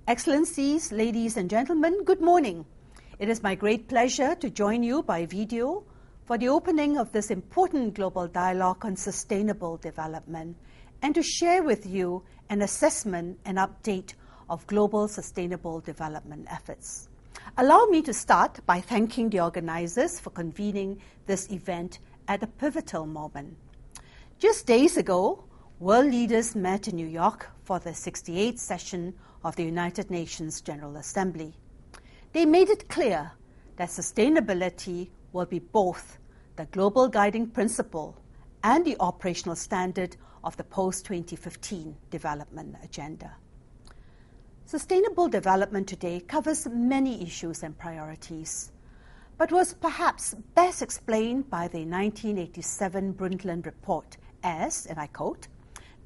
Excellencies, ladies and gentlemen, good morning. It is my great pleasure to join you by video for the opening of this important global dialogue on sustainable development and to share with you an assessment and update of global sustainable development efforts. Allow me to start by thanking the organizers for convening this event at a pivotal moment. Just days ago, world leaders met in New York for the 68th session of the United Nations General Assembly. They made it clear that sustainability will be both the global guiding principle and the operational standard of the post-2015 development agenda. Sustainable development today covers many issues and priorities, but was perhaps best explained by the 1987 Brundtland Report as, and I quote,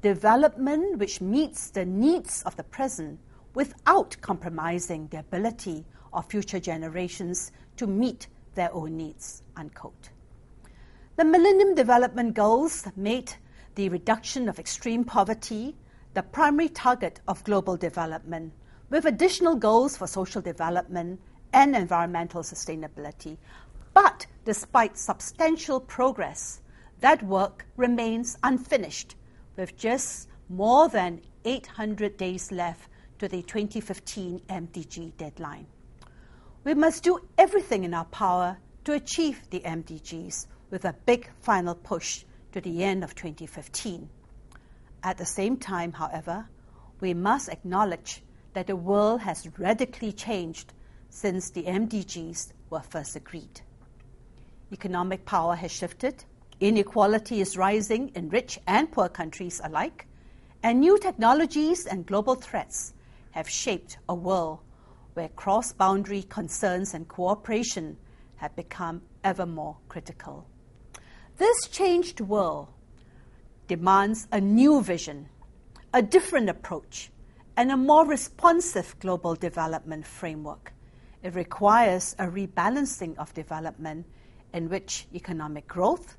development which meets the needs of the present without compromising the ability of future generations to meet their own needs, unquote. The Millennium Development Goals made the reduction of extreme poverty the primary target of global development, with additional goals for social development and environmental sustainability. But despite substantial progress, that work remains unfinished, with just more than 800 days left to the 2015 MDG deadline. We must do everything in our power to achieve the MDGs with a big final push to the end of 2015. At the same time, however, we must acknowledge that the world has radically changed since the MDGs were first agreed. Economic power has shifted, inequality is rising in rich and poor countries alike, and new technologies and global threats have shaped a world where cross-boundary concerns and cooperation have become ever more critical. This changed world demands a new vision, a different approach, and a more responsive global development framework. It requires a rebalancing of development in which economic growth,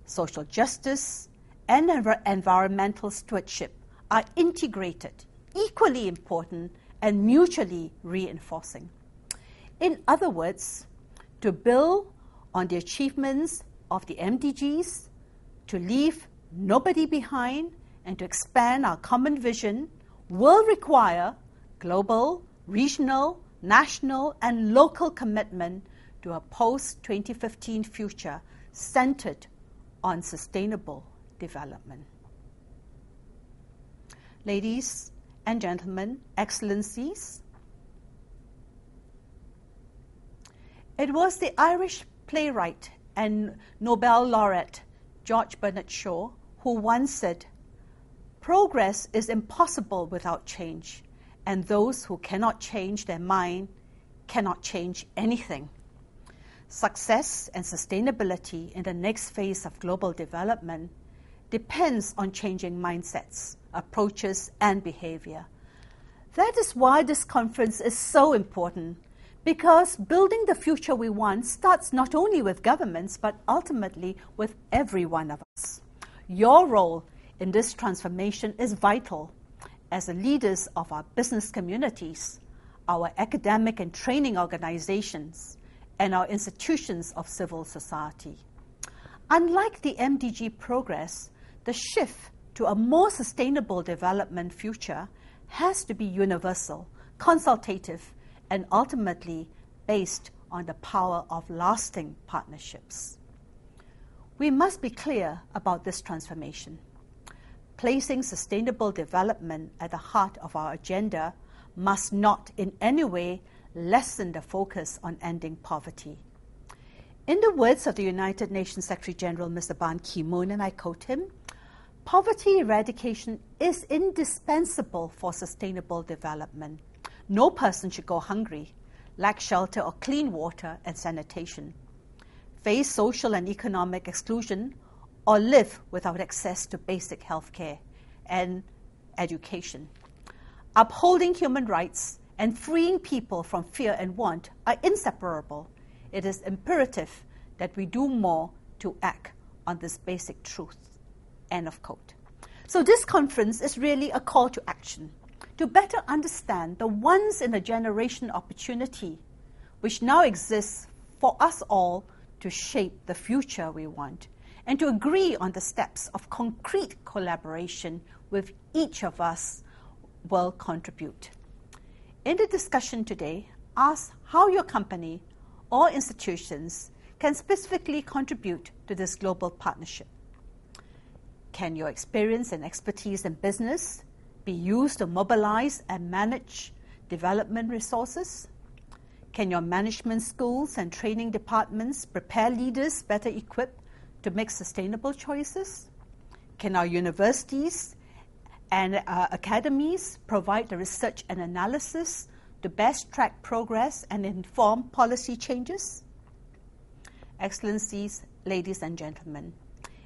social justice, and environmental stewardship are integrated, equally important and mutually reinforcing. In other words, to build on the achievements of the MDGs, to leave nobody behind, and to expand our common vision will require global, regional, national, and local commitment to a post-2015 future centered on sustainable development. Ladies and gentlemen, excellencies, it was the Irish playwright and Nobel laureate George Bernard Shaw who once said, "Progress is impossible without change, and those who cannot change their mind cannot change anything." Success and sustainability in the next phase of global development depends on changing mindsets, approaches, and behavior. That is why this conference is so important, because building the future we want starts not only with governments, but ultimately with every one of us. Your role in this transformation is vital as the leaders of our business communities, our academic and training organizations, and our institutions of civil society. Unlike the MDG progress, the shift to a more sustainable development future has to be universal, consultative, and ultimately based on the power of lasting partnerships. We must be clear about this transformation. Placing sustainable development at the heart of our agenda must not in any way lessen the focus on ending poverty. In the words of the United Nations Secretary General, Mr. Ban Ki-moon, and I quote him, "Poverty eradication is indispensable for sustainable development. No person should go hungry, lack shelter or clean water and sanitation, face social and economic exclusion, or live without access to basic health care and education. Upholding human rights and freeing people from fear and want are inseparable. It is imperative that we do more to act on this basic truth." End of quote. So this conference is really a call to action. to better understand the once-in-a-generation opportunity which now exists for us all to shape the future we want, and to agree on the steps of concrete collaboration with each of us will contribute. In the discussion today, ask how your company or institutions can specifically contribute to this global partnership. Can your experience and expertise in business be used to mobilize and manage development resources? Can your management schools and training departments prepare leaders better equipped to make sustainable choices? Can our universities and academies provide the research and analysis to best track progress and inform policy changes? Excellencies, ladies and gentlemen,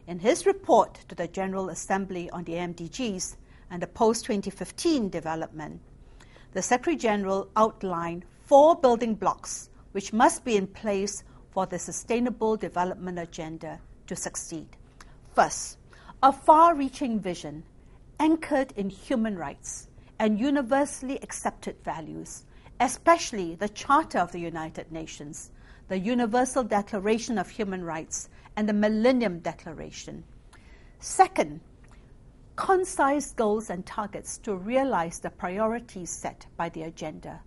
in his report to the General Assembly on the MDGs and the post-2015 development, the Secretary General outlined 4 building blocks which must be in place for the Sustainable Development Agenda to succeed. First, a far-reaching vision anchored in human rights and universally accepted values, especially the Charter of the United Nations, the Universal Declaration of Human Rights, and the Millennium Declaration. Second, concise goals and targets to realize the priorities set by the agenda.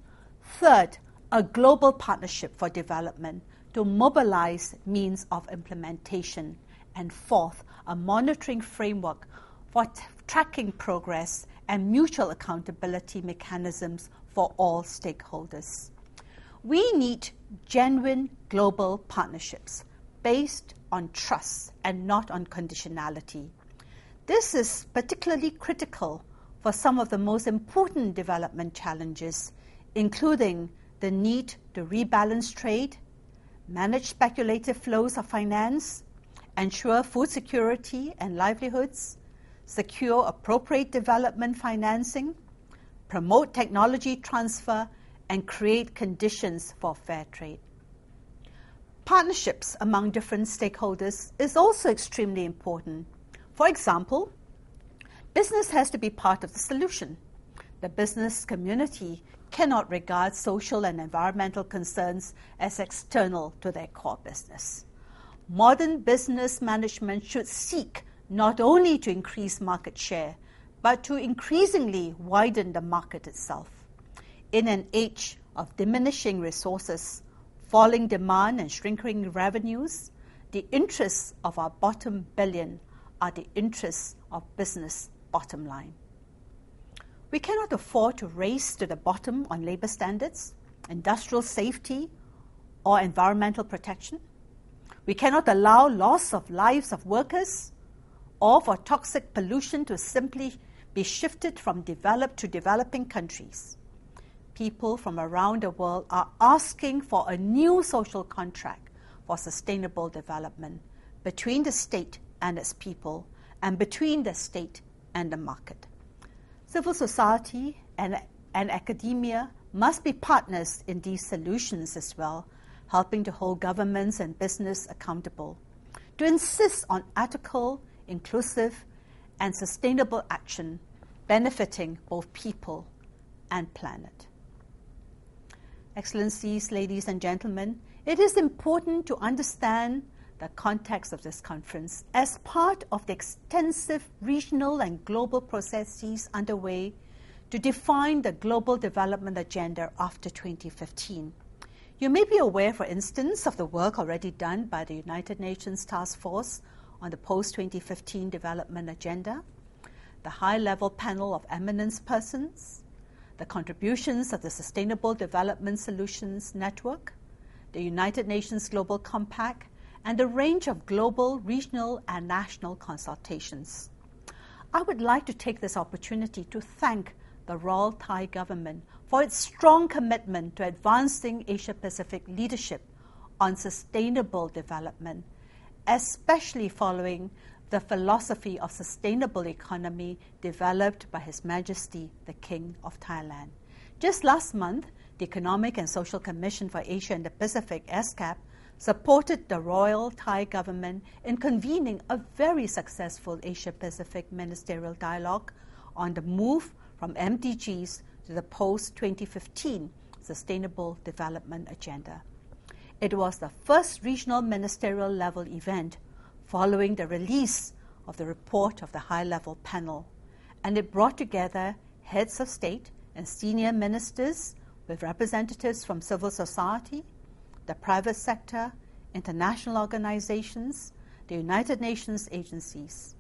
Third, a global partnership for development to mobilize means of implementation. And fourth, a monitoring framework for tracking progress and mutual accountability mechanisms for all stakeholders. We need genuine global partnerships based on trust and not on conditionality. This is particularly critical for some of the most important development challenges, including the need to rebalance trade, manage speculative flows of finance, ensure food security and livelihoods, secure appropriate development financing, promote technology transfer, and create conditions for fair trade. Partnerships among different stakeholders is also extremely important. For example, business has to be part of the solution. The business community cannot regard social and environmental concerns as external to their core business. Modern business management should seek not only to increase market share, but to increasingly widen the market itself. In an age of diminishing resources, falling demand and shrinking revenues, the interests of our bottom billion are the interests of business bottom line. We cannot afford to race to the bottom on labor standards, industrial safety, or environmental protection. We cannot allow loss of lives of workers or for toxic pollution to simply be shifted from developed to developing countries. People from around the world are asking for a new social contract for sustainable development between the state and its people, and between the state and the market. Civil society and academia must be partners in these solutions as well, helping to hold governments and business accountable, to insist on ethical, inclusive, and sustainable action benefiting both people and planet. Excellencies, ladies and gentlemen, it is important to understand the context of this conference as part of the extensive regional and global processes underway to define the global development agenda after 2015. You may be aware, for instance, of the work already done by the United Nations Task Force on the post-2015 development agenda, the high-level panel of eminent persons, the contributions of the Sustainable Development Solutions Network, the United Nations Global Compact, and a range of global, regional, and national consultations. I would like to take this opportunity to thank the Royal Thai government for its strong commitment to advancing Asia-Pacific leadership on sustainable development, especially following the philosophy of sustainable economy developed by His Majesty the King of Thailand. Just last month, the Economic and Social Commission for Asia and the Pacific, ESCAP, supported the Royal Thai government in convening a very successful Asia-Pacific ministerial dialogue on the move from MDGs to the post-2015 Sustainable Development Agenda. It was the first regional ministerial level event following the release of the report of the high-level panel, and it brought together heads of state and senior ministers with representatives from civil society, the private sector, international organizations, the United Nations agencies.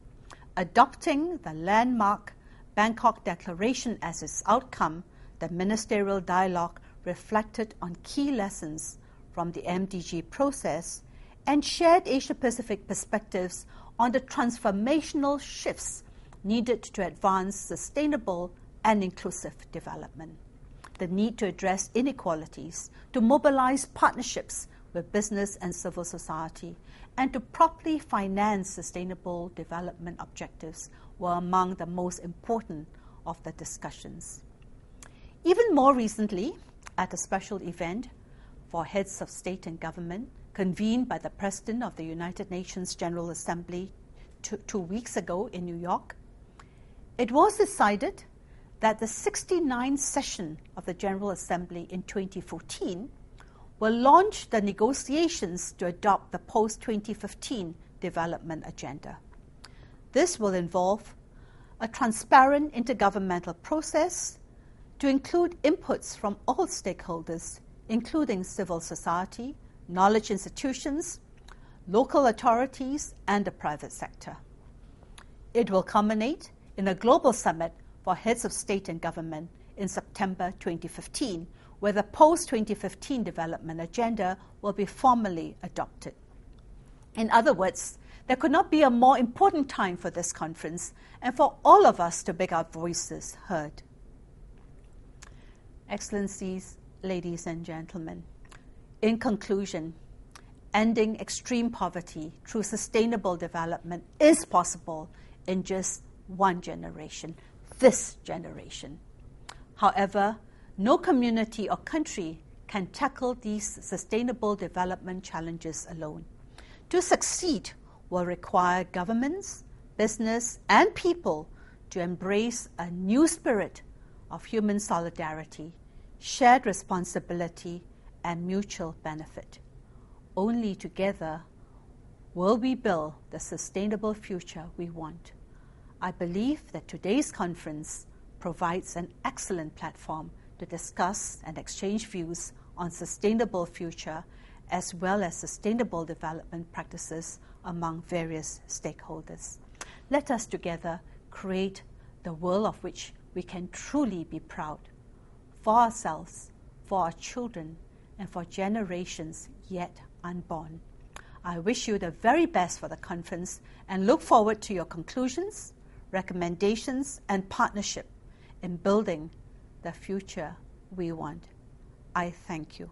Adopting the landmark Bangkok Declaration as its outcome, the ministerial dialogue reflected on key lessons from the MDG process and shared Asia-Pacific perspectives on the transformational shifts needed to advance sustainable and inclusive development. The need to address inequalities, to mobilize partnerships with business and civil society, and to properly finance sustainable development objectives were among the most important of the discussions. Even more recently, at a special event for heads of state and government convened by the President of the United Nations General Assembly 2 weeks ago in New York, it was decided that the 69th session of the General Assembly in 2014 will launch the negotiations to adopt the post-2015 development agenda. This will involve a transparent intergovernmental process to include inputs from all stakeholders, including civil society, knowledge institutions, local authorities, and the private sector. It will culminate in a global summit for heads of state and government in September 2015, where the post-2015 development agenda will be formally adopted. In other words, there could not be a more important time for this conference and for all of us to make our voices heard. Excellencies, ladies and gentlemen, in conclusion, ending extreme poverty through sustainable development is possible in just one generation, this generation. However, no community or country can tackle these sustainable development challenges alone. To succeed will require governments, business, and people to embrace a new spirit of human solidarity, shared responsibility, and mutual benefit. Only together will we build the sustainable future we want. I believe that today's conference provides an excellent platform to discuss and exchange views on sustainable future as well as sustainable development practices among various stakeholders. Let us together create the world of which we can truly be proud, for ourselves, for our children, and for generations yet unborn. I wish you the very best for the conference and look forward to your conclusions, recommendations, and partnership in building the future we want. I thank you.